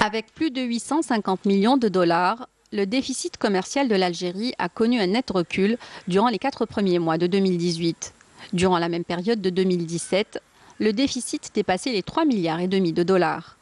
Avec plus de 850 millions de dollars, le déficit commercial de l'Algérie a connu un net recul durant les 4 premiers mois de 2018. Durant la même période de 2017, le déficit dépassait les 3,5 milliards de dollars.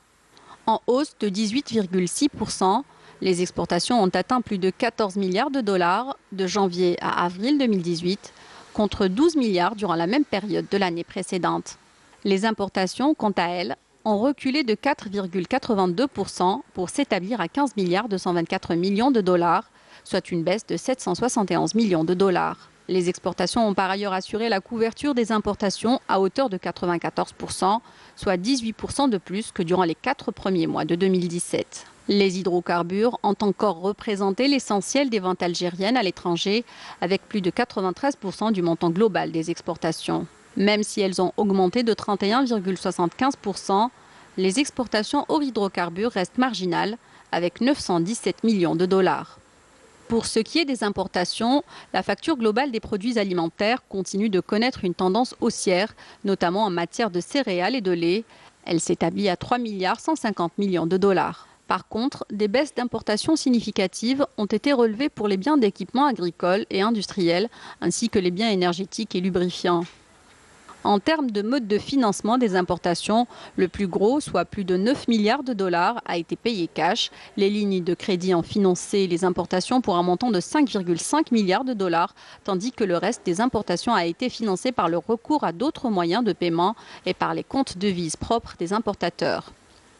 En hausse de 18,6%, les exportations ont atteint plus de 14 milliards de dollars de janvier à avril 2018, contre 12 milliards durant la même période de l'année précédente. Les importations, quant à elles, ont reculé de 4,82% pour s'établir à 15 milliards 224 millions de dollars, soit une baisse de 771 millions de dollars. Les exportations ont par ailleurs assuré la couverture des importations à hauteur de 94%, soit 18% de plus que durant les 4 premiers mois de 2017. Les hydrocarbures ont encore représenté l'essentiel des ventes algériennes à l'étranger, avec plus de 93% du montant global des exportations. Même si elles ont augmenté de 31,75%, les exportations hors hydrocarbures restent marginales, avec 917 millions de dollars. Pour ce qui est des importations, la facture globale des produits alimentaires continue de connaître une tendance haussière, notamment en matière de céréales et de lait. Elle s'établit à 3 milliards 150 millions de dollars. Par contre, des baisses d'importation significatives ont été relevées pour les biens d'équipement agricole et industriel, ainsi que les biens énergétiques et lubrifiants. En termes de mode de financement des importations, le plus gros, soit plus de 9 milliards de dollars, a été payé cash. Les lignes de crédit ont financé les importations pour un montant de 5,5 milliards de dollars, tandis que le reste des importations a été financé par le recours à d'autres moyens de paiement et par les comptes devises propres des importateurs.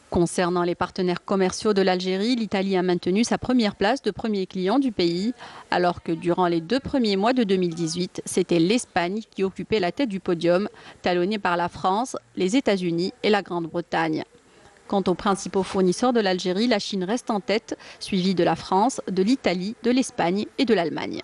Concernant les partenaires commerciaux de l'Algérie, l'Italie a maintenu sa première place de premier client du pays, alors que durant les 2 premiers mois de 2018, c'était l'Espagne qui occupait la tête du podium, talonnée par la France, les États-Unis et la Grande-Bretagne. Quant aux principaux fournisseurs de l'Algérie, la Chine reste en tête, suivie de la France, de l'Italie, de l'Espagne et de l'Allemagne.